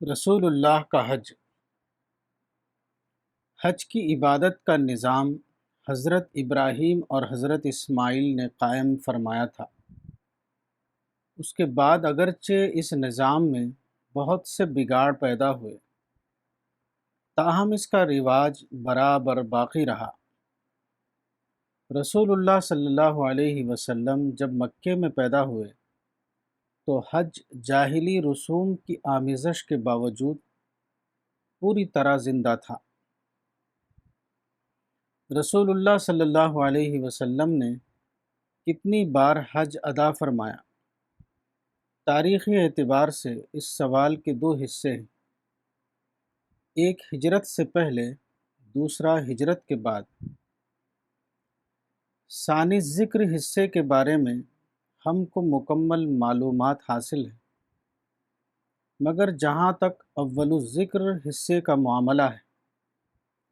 رسول اللہ کا حج حج کی عبادت کا نظام حضرت ابراہیم اور حضرت اسماعیل نے قائم فرمایا تھا۔ اس کے بعد اگرچہ اس نظام میں بہت سے بگاڑ پیدا ہوئے، تاہم اس کا رواج برابر باقی رہا۔ رسول اللہ صلی اللہ علیہ وسلم جب مکے میں پیدا ہوئے تو حج جاہلی رسوم کی آمیزش کے باوجود پوری طرح زندہ تھا۔ رسول اللہ صلی اللہ علیہ وسلم نے کتنی بار حج ادا فرمایا؟ تاریخی اعتبار سے اس سوال کے دو حصے ہیں، ایک ہجرت سے پہلے، دوسرا ہجرت کے بعد۔ ثانی ذکر حصے کے بارے میں ہم کو مکمل معلومات حاصل ہیں، مگر جہاں تک اول الذکر حصے کا معاملہ ہے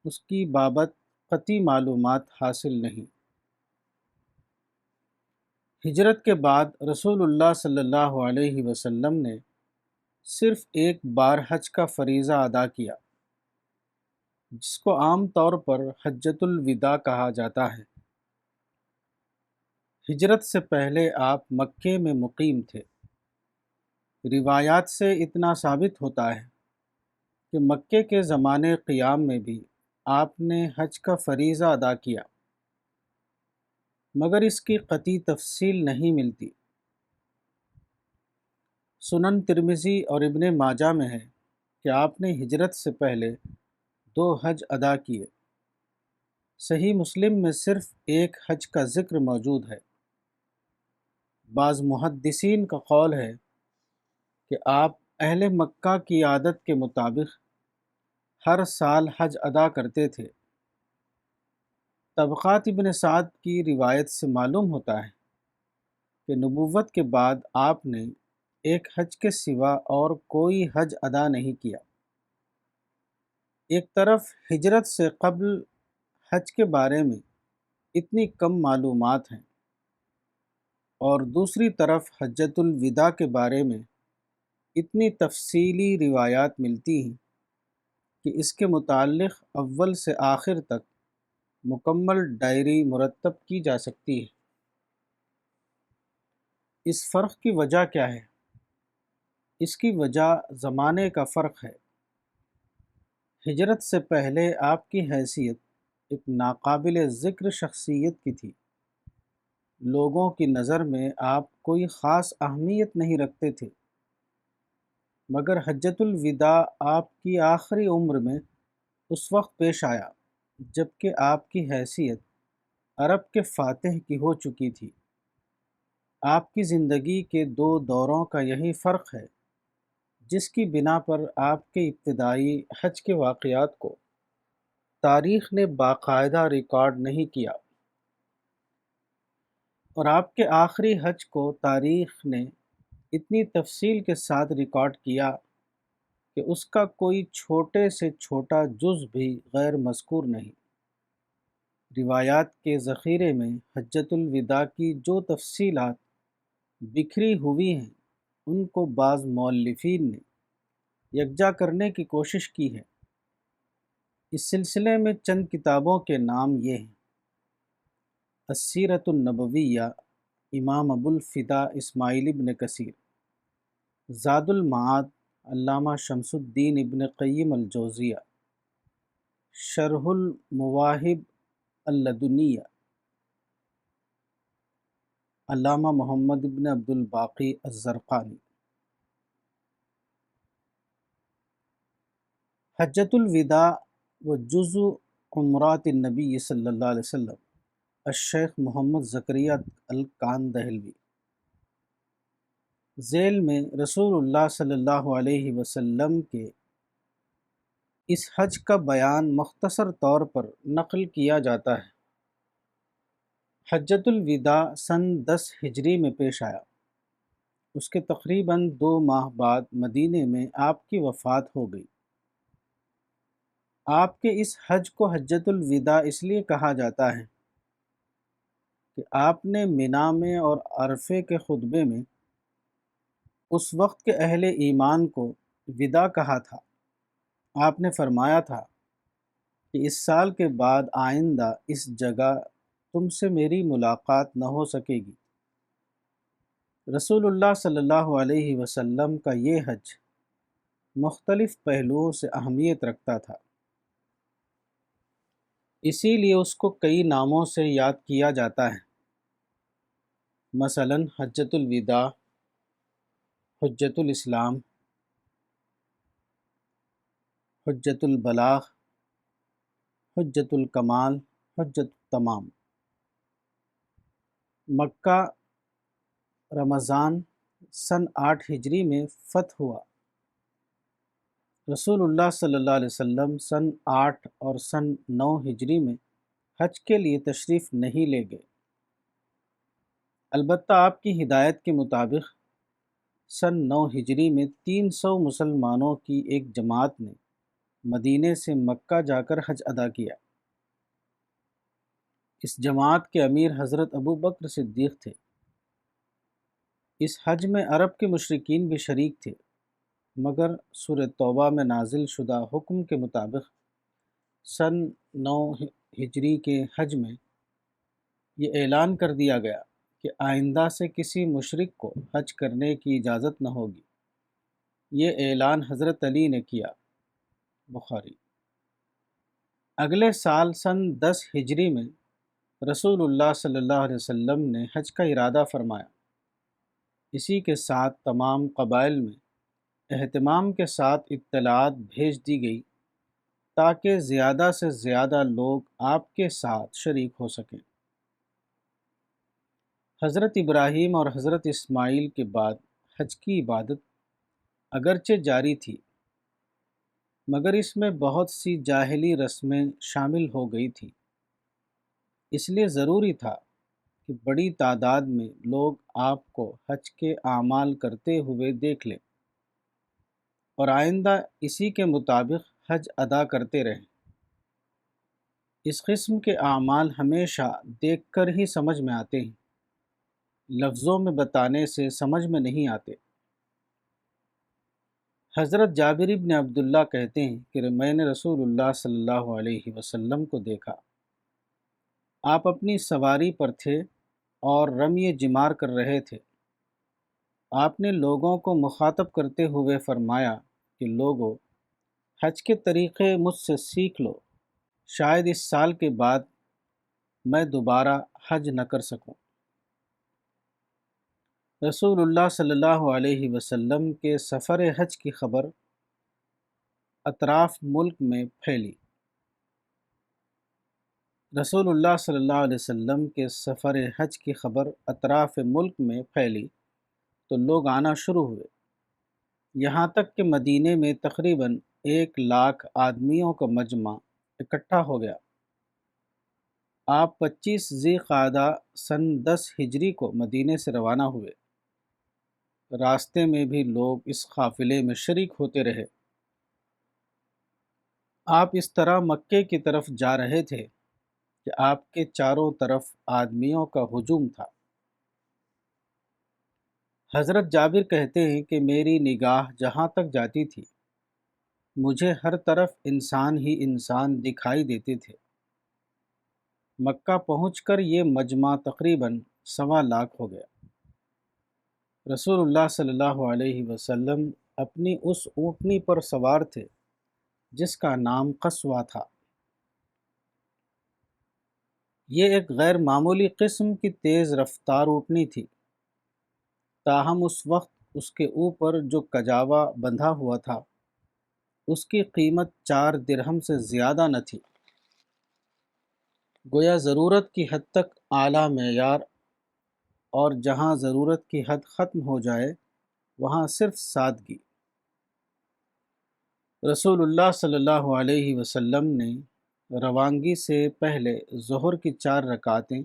اس کی بابت قطعی معلومات حاصل نہیں۔ ہجرت کے بعد رسول اللہ صلی اللہ علیہ وسلم نے صرف ایک بار حج کا فریضہ ادا کیا، جس کو عام طور پر حجۃ الوداع کہا جاتا ہے۔ ہجرت سے پہلے آپ مکے میں مقیم تھے۔ روایات سے اتنا ثابت ہوتا ہے کہ مکے کے زمانے قیام میں بھی آپ نے حج کا فریضہ ادا کیا، مگر اس کی قطعی تفصیل نہیں ملتی۔ سنن ترمذی اور ابن ماجہ میں ہے کہ آپ نے ہجرت سے پہلے 2 حج ادا کیے۔ صحیح مسلم میں صرف ایک حج کا ذکر موجود ہے۔ بعض محدثین کا قول ہے کہ آپ اہل مکہ کی عادت کے مطابق ہر سال حج ادا کرتے تھے۔ طبقات ابن سعد کی روایت سے معلوم ہوتا ہے کہ نبوت کے بعد آپ نے ایک حج کے سوا اور کوئی حج ادا نہیں کیا۔ ایک طرف ہجرت سے قبل حج کے بارے میں اتنی کم معلومات ہیں، اور دوسری طرف حجۃ الوداع کے بارے میں اتنی تفصیلی روایات ملتی ہیں کہ اس کے متعلق اول سے آخر تک مکمل ڈائری مرتب کی جا سکتی ہے۔ اس فرق کی وجہ کیا ہے؟ اس کی وجہ زمانے کا فرق ہے۔ ہجرت سے پہلے آپ کی حیثیت ایک ناقابل ذکر شخصیت کی تھی۔ لوگوں کی نظر میں آپ کوئی خاص اہمیت نہیں رکھتے تھے، مگر حجۃ الوداع آپ کی آخری عمر میں اس وقت پیش آیا جب کہ آپ کی حیثیت عرب کے فاتح کی ہو چکی تھی۔ آپ کی زندگی کے 2 دوروں کا یہی فرق ہے جس کی بنا پر آپ کے ابتدائی حج کے واقعات کو تاریخ نے باقاعدہ ریکارڈ نہیں کیا، اور آپ کے آخری حج کو تاریخ نے اتنی تفصیل کے ساتھ ریکارڈ کیا کہ اس کا کوئی چھوٹے سے چھوٹا جز بھی غیر مذکور نہیں۔ روایات کے ذخیرے میں حجۃ الوداع کی جو تفصیلات بکھری ہوئی ہیں ان کو بعض مؤلفین نے یکجا کرنے کی کوشش کی ہے۔ اس سلسلے میں چند کتابوں کے نام یہ ہیں: السیرۃ النبویہ، امام ابو الفداء اسماعیل ابن کثیر; زاد المعاد، علامہ شمس الدین ابن قیم الجوزیہ; شرح المواہب اللدنیہ، علامہ محمد ابن عبد الباقی الزرقانی۔ حجۃ الوداع و جزء عمرات النبی صلی اللہ علیہ وسلم، الشیخ محمد زکریا الکان دہلوی۔ ذیل میں رسول اللہ صلی اللہ علیہ وسلم کے اس حج کا بیان مختصر طور پر نقل کیا جاتا ہے۔ حجۃ الوداع سن 10 ہجری میں پیش آیا۔ اس کے تقریباً 2 ماہ بعد مدینے میں آپ کی وفات ہو گئی۔ آپ کے اس حج کو حجۃ الوداع اس لیے کہا جاتا ہے کہ آپ نے منا میں اور عرفے کے خطبے میں اس وقت کے اہل ایمان کو وداع کہا تھا، آپ نے فرمایا تھا کہ اس سال کے بعد آئندہ اس جگہ تم سے میری ملاقات نہ ہو سکے گی۔ رسول اللہ صلی اللہ علیہ وسلم کا یہ حج مختلف پہلوؤں سے اہمیت رکھتا تھا، اسی لیے اس کو کئی ناموں سے یاد کیا جاتا ہے، مثلا حجۃ الوداع، حجۃ الاسلام، حجۃ البلاغ، حجۃ الکمال، حجۃ التمام۔ مکہ رمضان سن 8 ہجری میں فتح ہوا۔ رسول اللہ صلی اللہ علیہ وسلم سن 8 اور سن 9 ہجری میں حج کے لیے تشریف نہیں لے گئے، البتہ آپ کی ہدایت کے مطابق سن 9 ہجری میں 300 مسلمانوں کی ایک جماعت نے مدینے سے مکہ جا کر حج ادا کیا۔ اس جماعت کے امیر حضرت ابو بکر صدیق تھے۔ اس حج میں عرب کے مشرکین بھی شریک تھے، مگر سورہ توبہ میں نازل شدہ حکم کے مطابق سن 9 ہجری کے حج میں یہ اعلان کر دیا گیا کہ آئندہ سے کسی مشرک کو حج کرنے کی اجازت نہ ہوگی۔ یہ اعلان حضرت علی نے کیا، بخاری۔ اگلے سال سن 10 ہجری میں رسول اللہ صلی اللہ علیہ وسلم نے حج کا ارادہ فرمایا۔ اسی کے ساتھ تمام قبائل میں اہتمام کے ساتھ اطلاعات بھیج دی گئی تاکہ زیادہ سے زیادہ لوگ آپ کے ساتھ شریک ہو سکیں۔ حضرت ابراہیم اور حضرت اسماعیل کے بعد حج کی عبادت اگرچہ جاری تھی، مگر اس میں بہت سی جاہلی رسمیں شامل ہو گئی تھیں، اس لیے ضروری تھا کہ بڑی تعداد میں لوگ آپ کو حج کے اعمال کرتے ہوئے دیکھ لیں اور آئندہ اسی کے مطابق حج ادا کرتے رہیں۔ اس قسم کے اعمال ہمیشہ دیکھ کر ہی سمجھ میں آتے ہیں، لفظوں میں بتانے سے سمجھ میں نہیں آتے۔ حضرت جابر بن عبداللہ کہتے ہیں کہ میں نے رسول اللہ صلی اللہ علیہ وسلم کو دیکھا، آپ اپنی سواری پر تھے اور رمی جمار کر رہے تھے۔ آپ نے لوگوں کو مخاطب کرتے ہوئے فرمایا کہ لوگو، حج کے طریقے مجھ سے سیکھ لو، شاید اس سال کے بعد میں دوبارہ حج نہ کر سکوں۔ رسول اللہ صلی اللہ علیہ وسلم کے سفر حج کی خبر اطراف ملک میں پھیلی۔ رسول اللہ صلی اللہ علیہ وسلم کے سفر حج کی خبر اطراف ملک میں پھیلی تو لوگ آنا شروع ہوئے، یہاں تک کہ مدینے میں تقریباً 1 لاکھ آدمیوں کا مجمع اکٹھا ہو گیا۔ آپ 25 ذی قعدہ سن 10 ہجری کو مدینے سے روانہ ہوئے۔ راستے میں بھی لوگ اس قافلے میں شریک ہوتے رہے۔ آپ اس طرح مکے کی طرف جا رہے تھے کہ آپ کے چاروں طرف آدمیوں کا ہجوم تھا۔ حضرت جابر کہتے ہیں کہ میری نگاہ جہاں تک جاتی تھی، مجھے ہر طرف انسان ہی انسان دکھائی دیتے تھے۔ مکہ پہنچ کر یہ مجمع تقریباً 1.25 لاکھ ہو گیا۔ رسول اللہ صلی اللہ علیہ وسلم اپنی اس اونٹنی پر سوار تھے جس کا نام قصوہ تھا۔ یہ ایک غیر معمولی قسم کی تیز رفتار اونٹنی تھی، تاہم اس وقت اس کے اوپر جو کجاوا بندھا ہوا تھا اس کی قیمت 4 درہم سے زیادہ نہ تھی۔ گویا ضرورت کی حد تک اعلیٰ معیار، اور جہاں ضرورت کی حد ختم ہو جائے وہاں صرف سادگی۔ رسول اللہ صلی اللہ علیہ وسلم نے روانگی سے پہلے ظہر کی 4 رکعتیں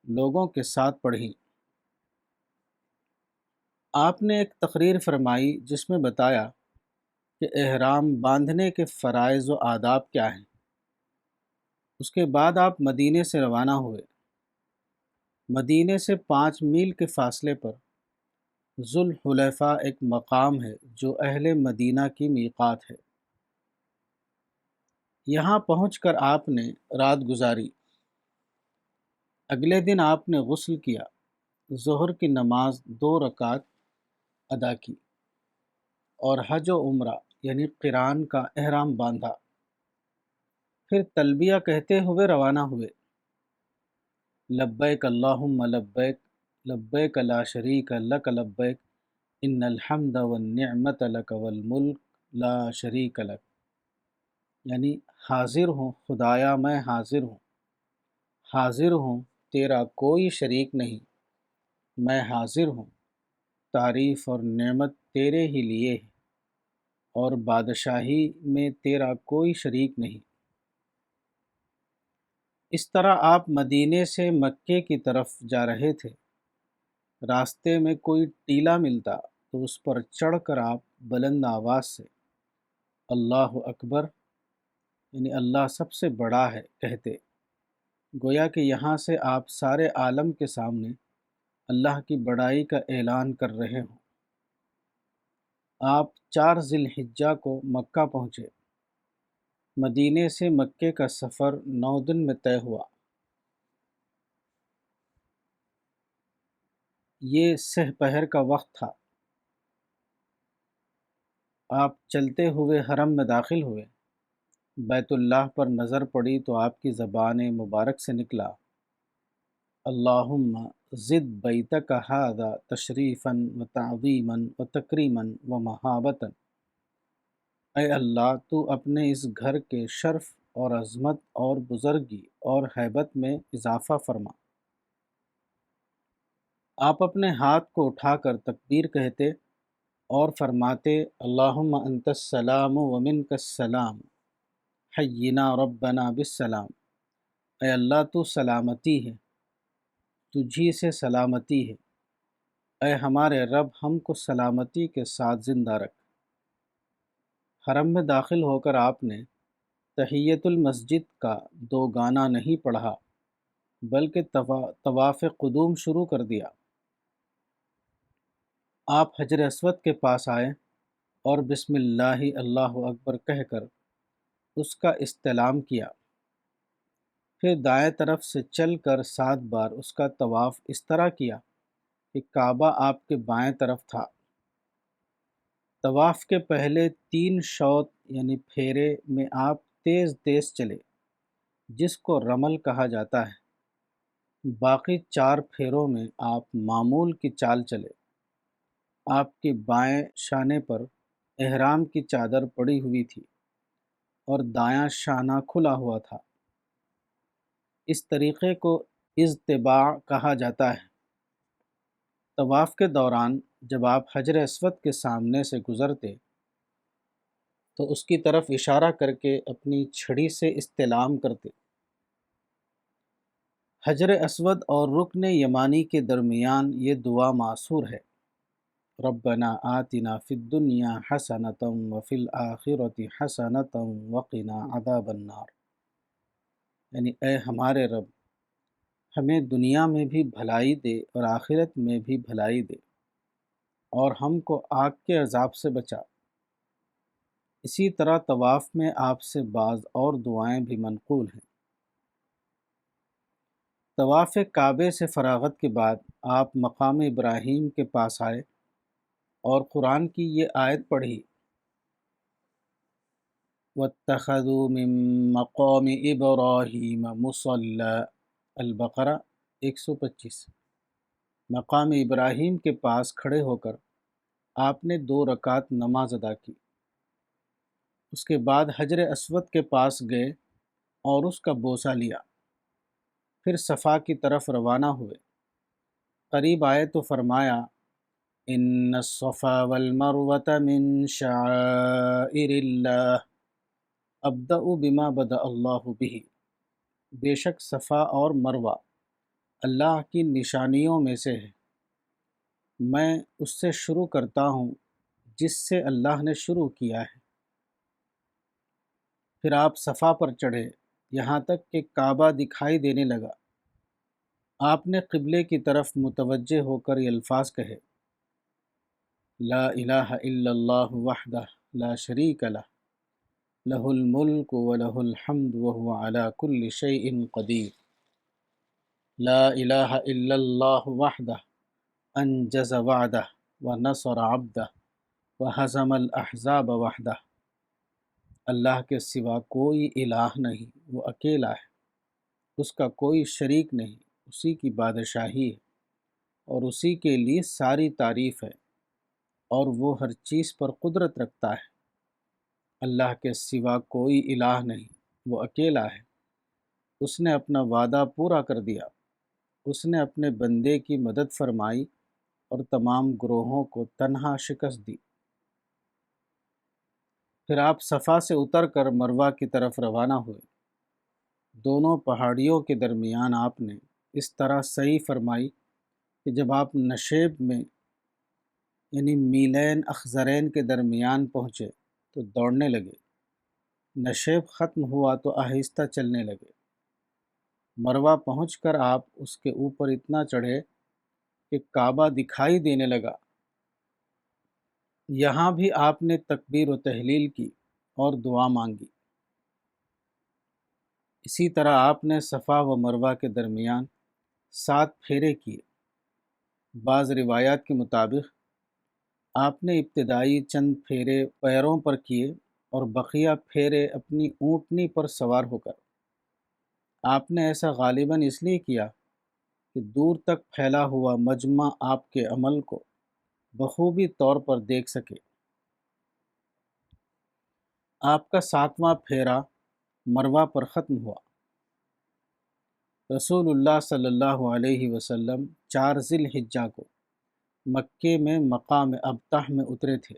لوگوں کے ساتھ پڑھیں۔ آپ نے ایک تقریر فرمائی جس میں بتایا کہ احرام باندھنے کے فرائض و آداب کیا ہیں۔ اس کے بعد آپ مدینے سے روانہ ہوئے۔ مدینے سے 5 میل کے فاصلے پر ذوالحلیفہ ایک مقام ہے جو اہل مدینہ کی میقات ہے۔ یہاں پہنچ کر آپ نے رات گزاری۔ اگلے دن آپ نے غسل کیا، ظہر کی نماز 2 رکعت ادا کی اور حج و عمرہ یعنی قران کا احرام باندھا۔ پھر تلبیہ کہتے ہوئے روانہ ہوئے، لبیک اللہم لبیک، لبیک لا شریک لک لبیک، ان الحمد والنعمت لک والملک لا شریک لک، یعنی حاضر ہوں خدایا میں حاضر ہوں تیرا کوئی شریک نہیں، میں حاضر ہوں تعریف اور نعمت تیرے ہی لیے ہے اور بادشاہی میں تیرا کوئی شریک نہیں۔ اس طرح آپ مدینے سے مکے کی طرف جا رہے تھے۔ راستے میں کوئی ٹیلا ملتا تو اس پر چڑھ کر آپ بلند آواز سے اللہ اکبر، یعنی اللہ سب سے بڑا ہے کہتے، گویا کہ یہاں سے آپ سارے عالم کے سامنے اللہ کی بڑائی کا اعلان کر رہے ہوں۔ آپ 4 ذی الحجہ کو مکہ پہنچے۔ مدینے سے مکے کا سفر 9 دن میں طے ہوا۔ یہ سہ پہر کا وقت تھا۔ آپ چلتے ہوئے حرم میں داخل ہوئے۔ بیت اللہ پر نظر پڑی تو آپ کی زبان مبارک سے نکلا، اللہم زد بیتک ھذا تشریفا و تعظیما و تکریما و محابتا، اے اللہ تو اپنے اس گھر کے شرف اور عظمت اور بزرگی اور ہیبت میں اضافہ فرما۔ آپ اپنے ہاتھ کو اٹھا کر تکبیر کہتے اور فرماتے، اللہم انت السلام و منک السلام، حینا ربنا بالسلام، اے اللہ تو سلامتی ہے، تجھی سے سلامتی ہے، اے ہمارے رب ہم کو سلامتی کے ساتھ زندہ رکھ۔ حرم میں داخل ہو کر آپ نے تحیۃ المسجد کا 2 گانا نہیں پڑھا بلکہ طواف قدوم شروع کر دیا۔ آپ حجر اسود کے پاس آئے اور بسم اللہ اللہ اکبر کہہ کر اس کا استلام کیا، پھر دائیں طرف سے چل کر 7 بار اس کا طواف اس طرح کیا کہ کعبہ آپ کے بائیں طرف تھا۔ طواف کے پہلے 3 شوط یعنی پھیرے میں آپ تیز تیز چلے جس کو رمل کہا جاتا ہے، باقی 4 پھیروں میں آپ معمول کی چال چلے۔ آپ کے بائیں شانے پر احرام کی چادر پڑی ہوئی تھی اور دایاں شانہ کھلا ہوا تھا۔ اس طریقے کو اضطباع کہا جاتا ہے۔ طواف کے دوران جب آپ حجر اسود کے سامنے سے گزرتے تو اس کی طرف اشارہ کر کے اپنی چھڑی سے استلام کرتے۔ حجر اسود اور رکن یمانی کے درمیان یہ دعا ماثور ہے، ربنا آتنا فی الدنیا حسنۃ وفی الآخرۃ حسنۃ وقنا عذاب النار، یعنی اے ہمارے رب ہمیں دنیا میں بھی بھلائی دے اور آخرت میں بھی بھلائی دے اور ہم کو آگ کے عذاب سے بچا۔ اسی طرح طواف میں آپ سے بعض اور دعائیں بھی منقول ہیں۔ طواف کعبے سے فراغت کے بعد آپ مقام ابراہیم کے پاس آئے اور قرآن کی یہ آیت پڑھی، وَاتَّخَذُوا مِن مَّقَامِ إِبْرَاهِيمَ مُصَلًّى، البقرہ 125۔ مقام ابراہیم کے پاس کھڑے ہو کر آپ نے 2 رکعت نماز ادا کی۔ اس کے بعد حجر اسود کے پاس گئے اور اس کا بوسہ لیا، پھر صفا کی طرف روانہ ہوئے۔ قریب آئے تو فرمایا، ان الصفا والمروة من شعائر اللہ، ابدأ بما بدأ اللہ بہ، بے شک صفا اور مروہ اللہ کی نشانیوں میں سے ہے، میں اس سے شروع کرتا ہوں جس سے اللہ نے شروع کیا ہے۔ پھر آپ صفا پر چڑھے یہاں تک کہ کعبہ دکھائی دینے لگا۔ آپ نے قبلے کی طرف متوجہ ہو کر یہ الفاظ کہے، لا الہ الا اللہ وحدہ لا شریک لہ لہ الملک ولہ الحمد وہو علی کل شیء قدیر لا الہ الا اللہ وحدہ انجز وعدہ ونصر عبدہ وہزم الاحزاب وحدہ۔ اللہ کے سوا کوئی الہ نہیں، وہ اکیلا ہے، اس کا کوئی شریک نہیں، اسی کی بادشاہی ہے اور اسی کے لیے ساری تعریف ہے، اور وہ ہر چیز پر قدرت رکھتا ہے۔ اللہ کے سوا کوئی الہ نہیں، وہ اکیلا ہے، اس نے اپنا وعدہ پورا کر دیا، اس نے اپنے بندے کی مدد فرمائی اور تمام گروہوں کو تنہا شکست دی۔ پھر آپ صفا سے اتر کر مروہ کی طرف روانہ ہوئے۔ دونوں پہاڑیوں کے درمیان آپ نے اس طرح سعی فرمائی کہ جب آپ نشیب میں یعنی میلین اخضرین کے درمیان پہنچے تو دوڑنے لگے، نشیب ختم ہوا تو آہستہ چلنے لگے۔ مروہ پہنچ کر آپ اس کے اوپر اتنا چڑھے کہ کعبہ دکھائی دینے لگا۔ یہاں بھی آپ نے تکبیر و تحلیل کی اور دعا مانگی۔ اسی طرح آپ نے صفا و مروہ کے درمیان 7 پھیرے کیے۔ بعض روایات کے مطابق آپ نے ابتدائی چند پھیرے پیروں پر کیے اور بقیہ پھیرے اپنی اونٹنی پر سوار ہو کر۔ آپ نے ایسا غالباً اس لیے کیا کہ دور تک پھیلا ہوا مجمع آپ کے عمل کو بخوبی طور پر دیکھ سکے۔ آپ کا 7واں پھیرا مروہ پر ختم ہوا۔ رسول اللہ صلی اللہ علیہ وسلم 4 ذی الحجہ کو مکے میں مقام ابطح میں اترے تھے۔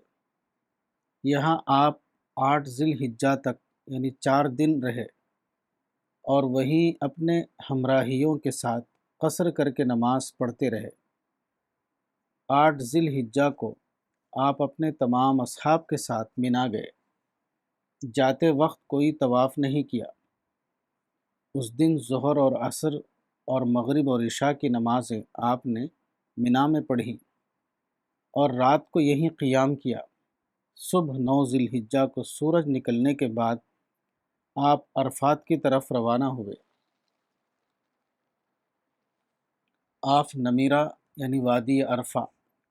یہاں آپ 8 ذی الحجہ تک یعنی 4 دن رہے اور وہیں اپنے ہمراہیوں کے ساتھ قصر کر کے نماز پڑھتے رہے۔ 8 ذی الحجہ کو آپ اپنے تمام اصحاب کے ساتھ منا گئے۔ جاتے وقت کوئی طواف نہیں کیا۔ اس دن ظہر اور عصر اور مغرب اور عشاء کی نمازیں آپ نے منا میں پڑھیں اور رات کو یہیں قیام کیا۔ صبح 9 ذی الحجہ کو سورج نکلنے کے بعد آپ عرفات کی طرف روانہ ہوئے۔ آپ نمیرہ یعنی وادی عرفہ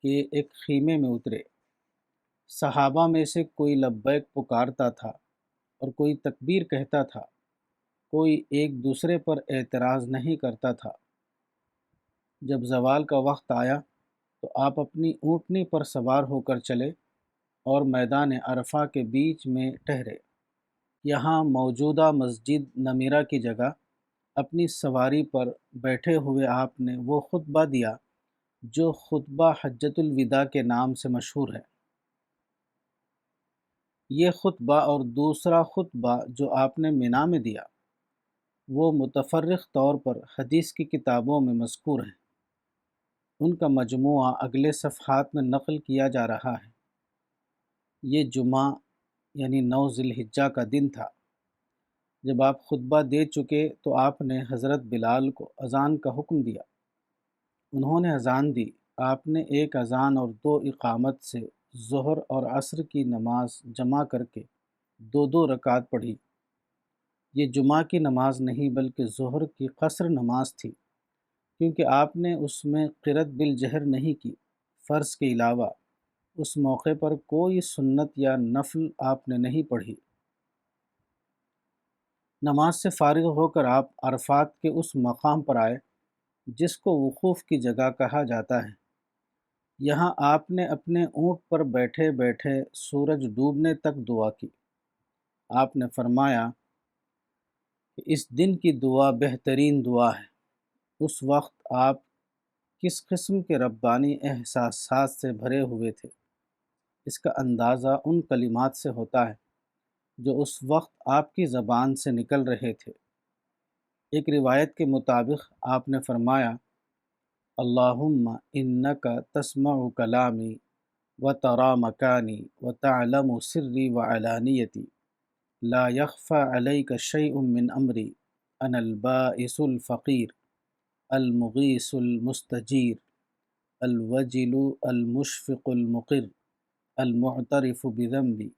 کے ایک خیمے میں اترے۔ صحابہ میں سے کوئی لبیک پکارتا تھا اور کوئی تکبیر کہتا تھا، کوئی ایک دوسرے پر اعتراض نہیں کرتا تھا۔ جب زوال کا وقت آیا تو آپ اپنی اونٹنی پر سوار ہو کر چلے اور میدان عرفہ کے بیچ میں ٹھہرے۔ یہاں موجودہ مسجد نمیرہ کی جگہ اپنی سواری پر بیٹھے ہوئے آپ نے وہ خطبہ دیا جو خطبہ حجۃ الوداع کے نام سے مشہور ہے۔ یہ خطبہ اور دوسرا خطبہ جو آپ نے منا میں دیا وہ متفرق طور پر حدیث کی کتابوں میں مذکور ہیں۔ ان کا مجموعہ اگلے صفحات میں نقل کیا جا رہا ہے۔ یہ جمعہ یعنی 9 ذی الحجہ کا دن تھا۔ جب آپ خطبہ دے چکے تو آپ نے حضرت بلال کو اذان کا حکم دیا۔ انہوں نے اذان دی۔ آپ نے ایک اذان اور 2 اقامت سے ظہر اور عصر کی نماز جمع کر کے 2 رکعت پڑھی۔ یہ جمعہ کی نماز نہیں بلکہ ظہر کی قصر نماز تھی، کیونکہ آپ نے اس میں قرأت بالجہر نہیں کی۔ فرض کے علاوہ اس موقع پر کوئی سنت یا نفل آپ نے نہیں پڑھی۔ نماز سے فارغ ہو کر آپ عرفات کے اس مقام پر آئے جس کو وقوف کی جگہ کہا جاتا ہے۔ یہاں آپ نے اپنے اونٹ پر بیٹھے بیٹھے سورج ڈوبنے تک دعا کی۔ آپ نے فرمایا کہ اس دن کی دعا بہترین دعا ہے۔ اس وقت آپ کس قسم کے ربانی احساسات سے بھرے ہوئے تھے، اس کا اندازہ ان کلمات سے ہوتا ہے جو اس وقت آپ کی زبان سے نکل رہے تھے۔ ایک روایت کے مطابق آپ نے فرمایا، اللہم انک تسمع کلامی وتری مکانی وتعلم سری وعلانیتی لا یخفى علیک شیء من امری انا البائس الفقیر المغیث المستجیر الوجل المشفق المقر المعترف بذنبی،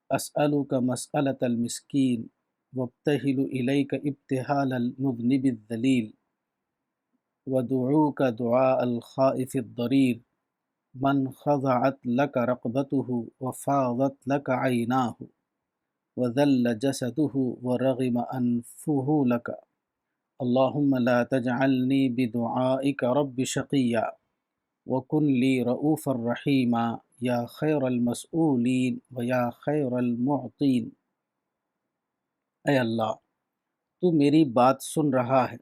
اسألک مسألة المسکین وابتہل الیک ابتہال المذنب الذلیل، ودعوک دعاء الخائف الضریر، من خضعت لک رقبته وفاضت لک عیناہ وذل جسده ورغم انفہ لک، اللہم لا تجعلنی بدعائک رب شقیا وکن لی رؤوفا رحیما یا خیر المسئولین و یا خیر المعطین۔ اے اللہ، تو میری بات سن رہا ہے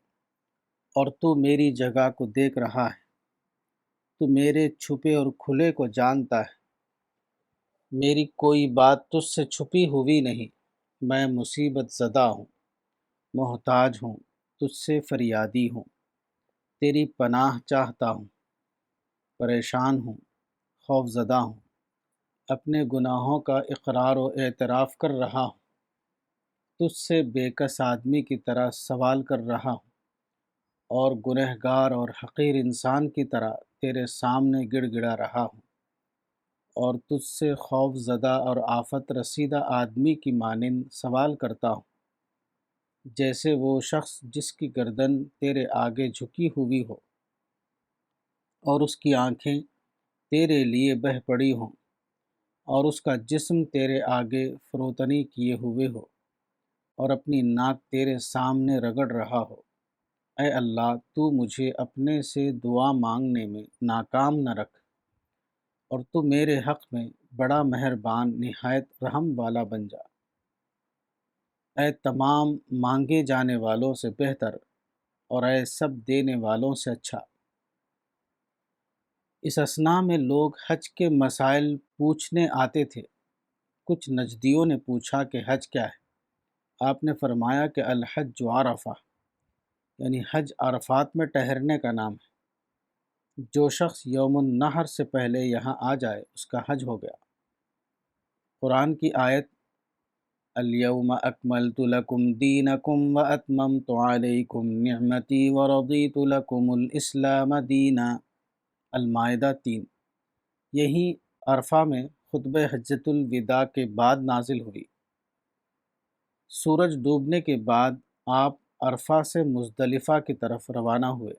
اور تو میری جگہ کو دیکھ رہا ہے، تو میرے چھپے اور کھلے کو جانتا ہے، میری کوئی بات تجھ سے چھپی ہوئی نہیں، میں مصیبت زدہ ہوں، محتاج ہوں، تجھ سے فریادی ہوں، تیری پناہ چاہتا ہوں، پریشان ہوں، خوف زدہ ہوں، اپنے گناہوں کا اقرار و اعتراف کر رہا ہوں، تجھ سے بے کس آدمی کی طرح سوال کر رہا ہوں، اور گنہگار اور حقیر انسان کی طرح تیرے سامنے گڑ گڑا رہا ہوں، اور تجھ سے خوف زدہ اور آفت رسیدہ آدمی کی مانند سوال کرتا ہوں، جیسے وہ شخص جس کی گردن تیرے آگے جھکی ہوئی ہو اور اس کی آنکھیں تیرے لیے بہہ پڑی ہوں اور اس کا جسم تیرے آگے فروتنی کیے ہوئے ہو اور اپنی ناک تیرے سامنے رگڑ رہا ہو۔ اے اللہ، تو مجھے اپنے سے دعا مانگنے میں ناکام نہ رکھ، اور تو میرے حق میں بڑا مہربان نہایت رحم والا بن جا، اے تمام مانگے جانے والوں سے بہتر اور اے سب دینے والوں سے اچھا۔ اس اثناء میں لوگ حج کے مسائل پوچھنے آتے تھے۔ کچھ نجدیوں نے پوچھا کہ حج کیا ہے؟ آپ نے فرمایا کہ الحج عرفہ، یعنی حج عرفات میں ٹہرنے کا نام ہے۔ جو شخص یوم النحر سے پہلے یہاں آ جائے اس کا حج ہو گیا۔ قرآن کی آیت الیوم اکملت لکم دینکم واتممت علیکم نعمتی ورضیت لکم الاسلام دینا، المائدہ 3، یہی عرفہ میں خطبہ حجۃ الوداع کے بعد نازل ہوئی۔ سورج ڈوبنے کے بعد آپ عرفہ سے مزدلفہ کی طرف روانہ ہوئے۔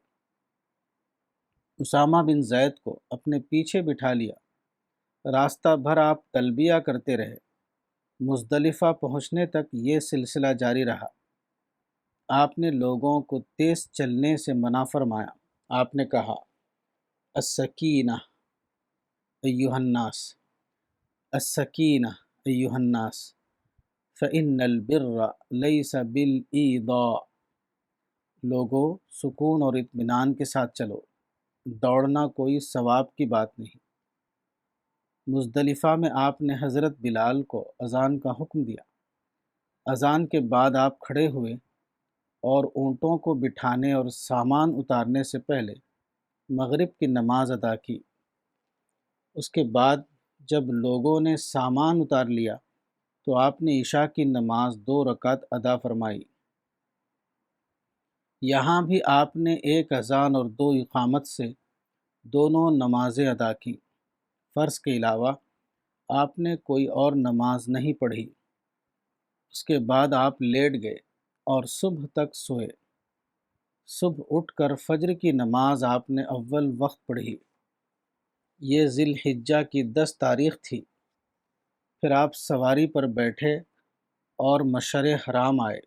اسامہ بن زید کو اپنے پیچھے بٹھا لیا۔ راستہ بھر آپ تلبیہ کرتے رہے۔ مزدلفہ پہنچنے تک یہ سلسلہ جاری رہا۔ آپ نے لوگوں کو تیز چلنے سے منع فرمایا۔ آپ نے کہا، السکینہ ایھا الناس، السکینہ ایھا الناس، فإن البر لیس بالایضاء، لوگو سکون اور اطمینان کے ساتھ چلو، دوڑنا کوئی ثواب کی بات نہیں۔ مزدلفہ میں آپ نے حضرت بلال کو اذان کا حکم دیا۔ اذان کے بعد آپ کھڑے ہوئے اور اونٹوں کو بٹھانے اور سامان اتارنے سے پہلے مغرب کی نماز ادا کی۔ اس کے بعد جب لوگوں نے سامان اتار لیا تو آپ نے عشاء کی نماز 2 رکعت ادا فرمائی۔ یہاں بھی آپ نے 1 اذان اور 2 اقامت سے دونوں نمازیں ادا کی۔ فرض کے علاوہ آپ نے کوئی اور نماز نہیں پڑھی۔ اس کے بعد آپ لیٹ گئے اور صبح تک سوئے۔ صبح اٹھ کر فجر کی نماز آپ نے اول وقت پڑھی۔ یہ ذی الحجہ کی 10 تاریخ تھی۔ پھر آپ سواری پر بیٹھے اور مشعر حرام آئے۔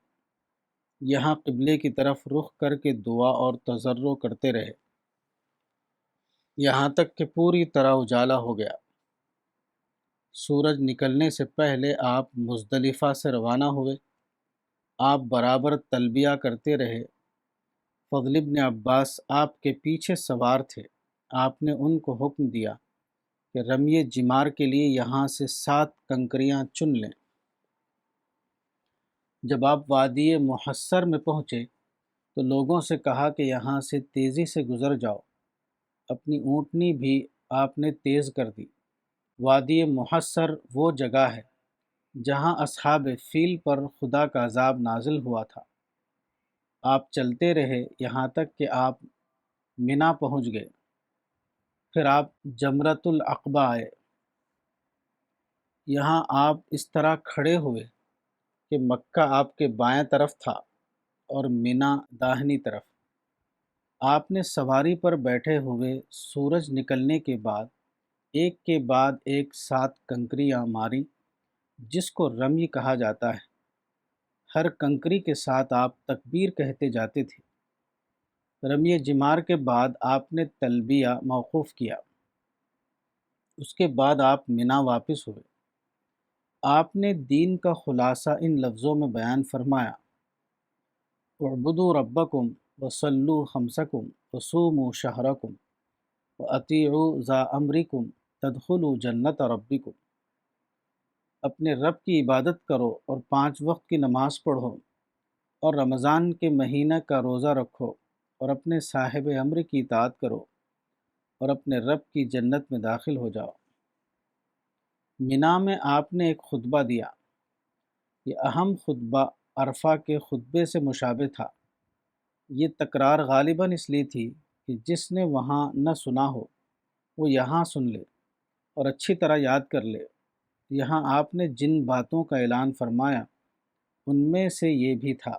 یہاں قبلے کی طرف رخ کر کے دعا اور تضرع کرتے رہے، یہاں تک کہ پوری طرح اجالا ہو گیا۔ سورج نکلنے سے پہلے آپ مزدلفہ سے روانہ ہوئے۔ آپ برابر تلبیہ کرتے رہے۔ فضل ابن عباس آپ کے پیچھے سوار تھے۔ آپ نے ان کو حکم دیا کہ رمی جمار کے لیے یہاں سے 7 کنکریاں چن لیں۔ جب آپ وادی محصر میں پہنچے تو لوگوں سے کہا کہ یہاں سے تیزی سے گزر جاؤ۔ اپنی اونٹنی بھی آپ نے تیز کر دی۔ وادی محصر وہ جگہ ہے جہاں اصحاب فیل پر خدا کا عذاب نازل ہوا تھا۔ آپ چلتے رہے یہاں تک کہ آپ منا پہنچ گئے۔ پھر آپ جمرۃ العقبہ آئے۔ یہاں آپ اس طرح کھڑے ہوئے کہ مکہ آپ کے بائیں طرف تھا اور مینا داہنی طرف۔ آپ نے سواری پر بیٹھے ہوئے سورج نکلنے کے بعد ایک کے بعد ایک 7 کنکریاں ماری، جس کو رمی کہا جاتا ہے۔ ہر کنکری کے ساتھ آپ تکبیر کہتے جاتے تھے۔ رمی جمار کے بعد آپ نے تلبیہ موقوف کیا۔ اس کے بعد آپ مینا واپس ہوئے۔ آپ نے دین کا خلاصہ ان لفظوں میں بیان فرمایا: اعبدوا ربکم وصلوا خمسکم وصوموا شہرکم واطیعوا ذا امرکم تدخلوا جنت ربکم۔ اپنے رب کی عبادت کرو اور 5 وقت کی نماز پڑھو اور رمضان کے مہینہ کا روزہ رکھو اور اپنے صاحب امر کی اطاعت کرو اور اپنے رب کی جنت میں داخل ہو جاؤ۔ مینا میں آپ نے ایک خطبہ دیا۔ یہ اہم خطبہ عرفہ کے خطبے سے مشابہ تھا۔ یہ تکرار غالباً اس لیے تھی کہ جس نے وہاں نہ سنا ہو وہ یہاں سن لے اور اچھی طرح یاد کر لے۔ یہاں آپ نے جن باتوں کا اعلان فرمایا ان میں سے یہ بھی تھا: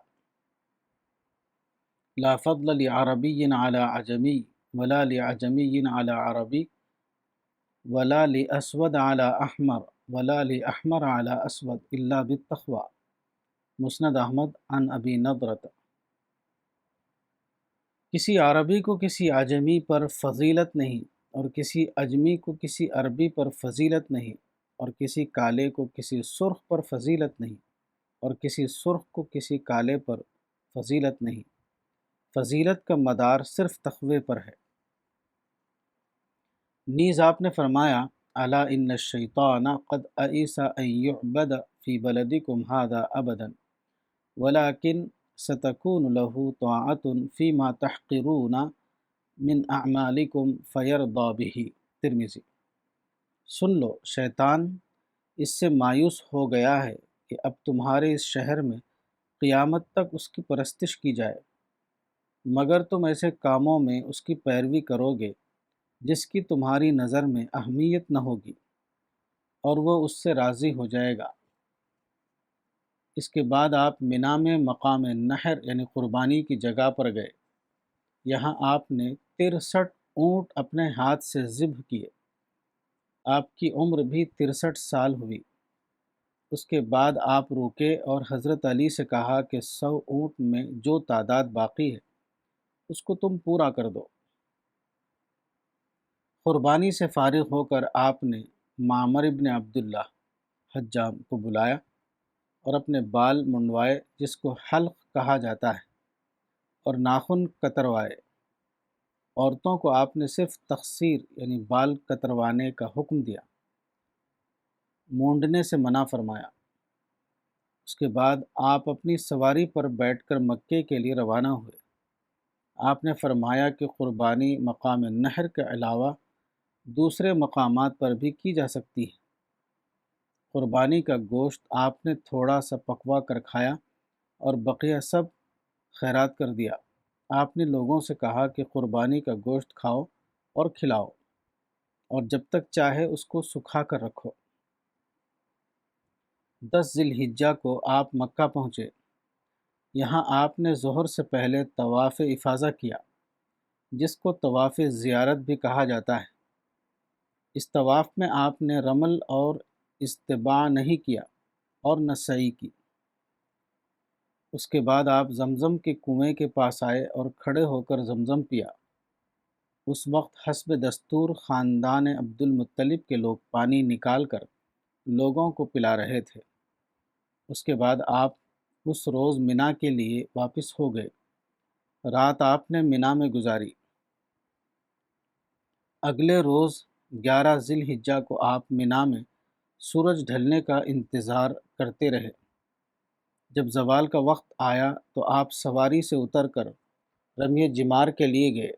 لا فضل لعربی علی عجمی ولا لعجمی علی عربی ولا لاسود علی احمر ولا لاحمر علی اسود الا بالتقوی۔ مسند احمد عن ابی نضرۃ۔ کسی عربی کو کسی عجمی پر فضیلت نہیں، اور کسی عجمی کو کسی عربی پر فضیلت نہیں، اور کسی کالے کو کسی سرخ پر فضیلت نہیں، اور کسی سرخ کو کسی کالے پر فضیلت نہیں۔ فضیلت کا مدار صرف تقوی پر ہے۔ نیز آپ نے فرمایا: الا ان الشیطان قد ایس ان یعبد فی بلدکم ھذا ابدا ولکن ستکون له طاعۃ فیما تحقرون من اعمالکم فیرضی بہ۔ ترمذی۔ سن لو، شیطان اس سے مایوس ہو گیا ہے کہ اب تمہارے اس شہر میں قیامت تک اس کی پرستش کی جائے، مگر تم ایسے کاموں میں اس کی پیروی کرو گے جس کی تمہاری نظر میں اہمیت نہ ہوگی، اور وہ اس سے راضی ہو جائے گا۔ اس کے بعد آپ مینا میں مقام نحر یعنی قربانی کی جگہ پر گئے۔ یہاں آپ نے 63 اونٹ اپنے ہاتھ سے ذبح کیے۔ آپ کی عمر بھی 63 سال ہوئی۔ اس کے بعد آپ رکے اور حضرت علی سے کہا کہ 100 اونٹ میں جو تعداد باقی ہے اس کو تم پورا کر دو۔ قربانی سے فارغ ہو کر آپ نے معمر ابن عبداللہ حجام کو بلایا اور اپنے بال منڈوائے، جس کو حلق کہا جاتا ہے، اور ناخن کتروائے۔ عورتوں کو آپ نے صرف تقصیر یعنی بال کتروانے کا حکم دیا، مونڈنے سے منع فرمایا۔ اس کے بعد آپ اپنی سواری پر بیٹھ کر مکے کے لیے روانہ ہوئے۔ آپ نے فرمایا کہ قربانی مقام نحر کے علاوہ دوسرے مقامات پر بھی کی جا سکتی ہے۔ قربانی کا گوشت آپ نے تھوڑا سا پکوا کر کھایا اور بقیہ سب خیرات کر دیا۔ آپ نے لوگوں سے کہا کہ قربانی کا گوشت کھاؤ اور کھلاؤ، اور جب تک چاہے اس کو سکھا کر رکھو۔ 10 ذی الحجہ کو آپ مکہ پہنچے۔ یہاں آپ نے ظہر سے پہلے طواف افاضہ کیا، جس کو طواف زیارت بھی کہا جاتا ہے۔ اس طواف میں آپ نے رمل اور استباع نہیں کیا اور نہ سعی کی۔ اس کے بعد آپ زمزم کے کنویں کے پاس آئے اور کھڑے ہو کر زمزم پیا۔ اس وقت حسب دستور خاندان عبد المطلب کے لوگ پانی نکال کر لوگوں کو پلا رہے تھے۔ اس کے بعد آپ اس روز مینا کے لیے واپس ہو گئے۔ رات آپ نے مینا میں گزاری۔ اگلے روز 11 ذی الحجہ کو آپ مینا میں سورج ڈھلنے کا انتظار کرتے رہے۔ جب زوال کا وقت آیا تو آپ سواری سے اتر کر رمی جمار کے لیے گئے۔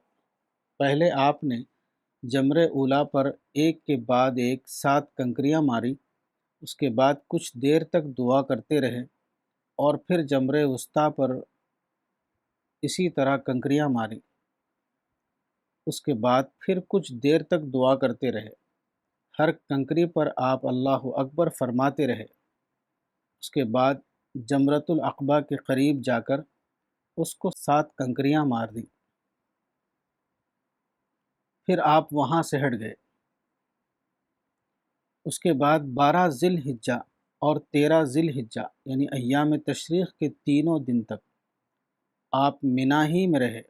پہلے آپ نے جمر اولا پر ایک کے بعد ایک 7 کنکریاں ماری۔ اس کے بعد کچھ دیر تک دعا کرتے رہے اور پھر جمر وسطیٰ پر اسی طرح کنکریاں ماری۔ اس کے بعد پھر کچھ دیر تک دعا کرتے رہے۔ ہر کنکری پر آپ اللہ اکبر فرماتے رہے۔ اس کے بعد جمرۃ العقبہ کے قریب جا کر اس کو 7 کنکریاں مار دیں۔ پھر آپ وہاں سے ہٹ گئے۔ اس کے بعد 12 ذی الحجہ اور 13 ذی الحجہ یعنی ایام تشریق کے تینوں دن تک آپ منا ہی میں رہے۔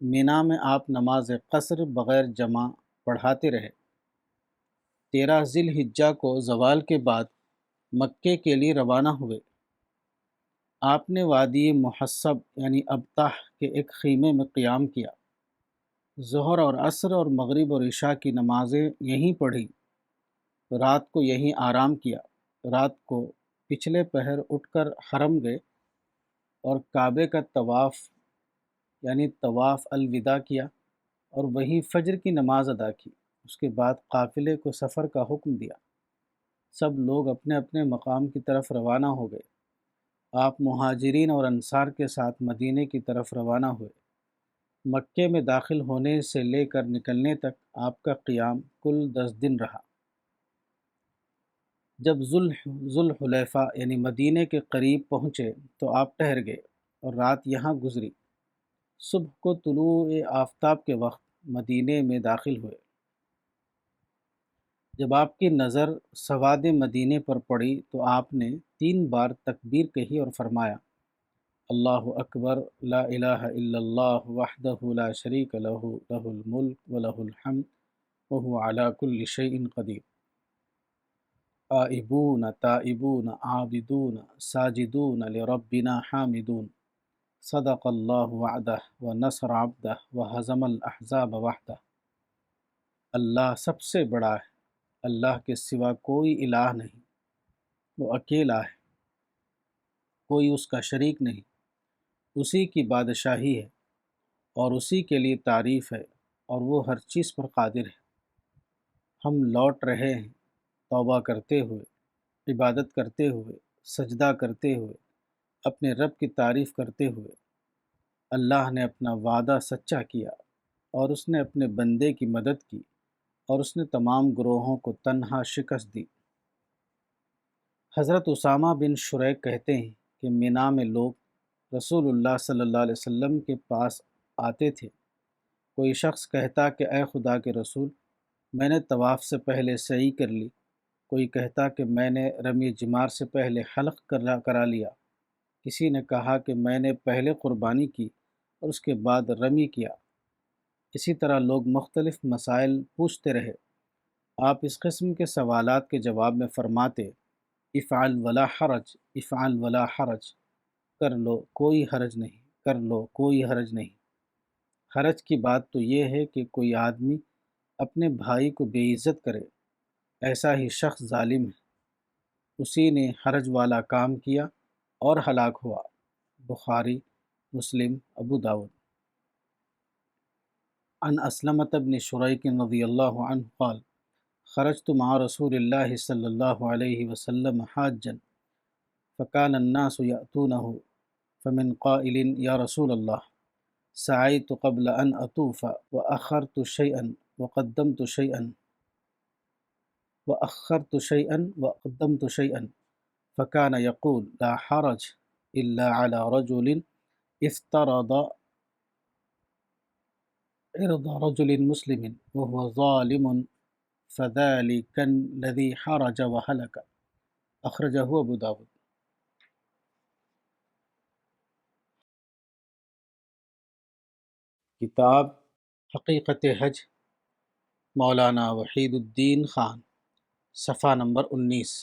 منا میں آپ نماز قصر بغیر جمع پڑھاتے رہے۔ 13 ذی الحجہ کو زوال کے بعد مکے کے لیے روانہ ہوئے۔ آپ نے وادی محصب یعنی ابطح کے ایک خیمے میں قیام کیا۔ ظہر اور عصر اور مغرب اور عشاء کی نمازیں یہیں پڑھی۔ رات کو یہیں آرام کیا۔ رات کو پچھلے پہر اٹھ کر حرم گئے اور کعبے کا طواف یعنی طواف الوداع کیا اور وہیں فجر کی نماز ادا کی۔ اس کے بعد قافلے کو سفر کا حکم دیا۔ سب لوگ اپنے اپنے مقام کی طرف روانہ ہو گئے۔ آپ مہاجرین اور انصار کے ساتھ مدینے کی طرف روانہ ہوئے۔ مکے میں داخل ہونے سے لے کر نکلنے تک آپ کا قیام کل 10 دن رہا۔ جب ذوالحلیفہ یعنی مدینے کے قریب پہنچے تو آپ ٹھہر گئے اور رات یہاں گزری۔ صبح کو طلوع آفتاب کے وقت مدینے میں داخل ہوئے۔ جب آپ کی نظر سواد مدینے پر پڑی تو آپ نے 3 بار تکبیر کہی اور فرمایا، اللہ اکبر، لا الہ الا اللہ وحدہ لا شریک لہ، لہ الملک ولہ الحمد وہو علی کل شیء قدیر۔ آئبون تائبون عابدون ساجدون لربنا حامدون، صدق اللہ وعدہ ونصر عبدہ وہزم الاحزاب وحدہ۔ اللہ سب سے بڑا ہے، اللہ کے سوا کوئی الہ نہیں، وہ اکیلا ہے، کوئی اس کا شریک نہیں، اسی کی بادشاہی ہے اور اسی کے لیے تعریف ہے اور وہ ہر چیز پر قادر ہے۔ ہم لوٹ رہے ہیں توبہ کرتے ہوئے، عبادت کرتے ہوئے، سجدہ کرتے ہوئے، اپنے رب کی تعریف کرتے ہوئے۔ اللہ نے اپنا وعدہ سچا کیا اور اس نے اپنے بندے کی مدد کی اور اس نے تمام گروہوں کو تنہا شکست دی۔ حضرت اسامہ بن شریک کہتے ہیں کہ مینا میں لوگ رسول اللہ صلی اللہ علیہ وسلم کے پاس آتے تھے۔ کوئی شخص کہتا کہ اے خدا کے رسول، میں نے طواف سے پہلے سعی کر لی۔ کوئی کہتا کہ میں نے رمی جمار سے پہلے حلق کرا لیا۔ کسی نے کہا کہ میں نے پہلے قربانی کی اور اس کے بعد رمی کیا۔ اسی طرح لوگ مختلف مسائل پوچھتے رہے۔ آپ اس قسم کے سوالات کے جواب میں فرماتے، افعل ولا حرج، افعل ولا حرج، کر لو کوئی حرج نہیں، کر لو کوئی حرج نہیں۔ حرج کی بات تو یہ ہے کہ کوئی آدمی اپنے بھائی کو بے عزت کرے، ایسا ہی شخص ظالم ہے۔ اسی نے حرج والا کام کیا اور ہلاک ہوا۔ بخاری، مسلم، ابو داؤد۔ عن اسلمة بن شریک رضی اللہ عنہ قال خرجت مع رسول اللہ صلی اللہ علیہ وسلم حاجا فكان الناس يأتونه فمن قائل یا رسول اللہ سعيت قبل أن أطوف وأخرت شيئا وقدمت شيئا وقدمت شيئا فكان يقول لا حرج إلا على رجل افترض عرض رجل مسلم وهو ظالم فذلك الذي حرج وهلك، اخرجہ ابو داود۔ کتاب حقیقت حج، مولانا وحید الدین خان، صفحہ نمبر 19۔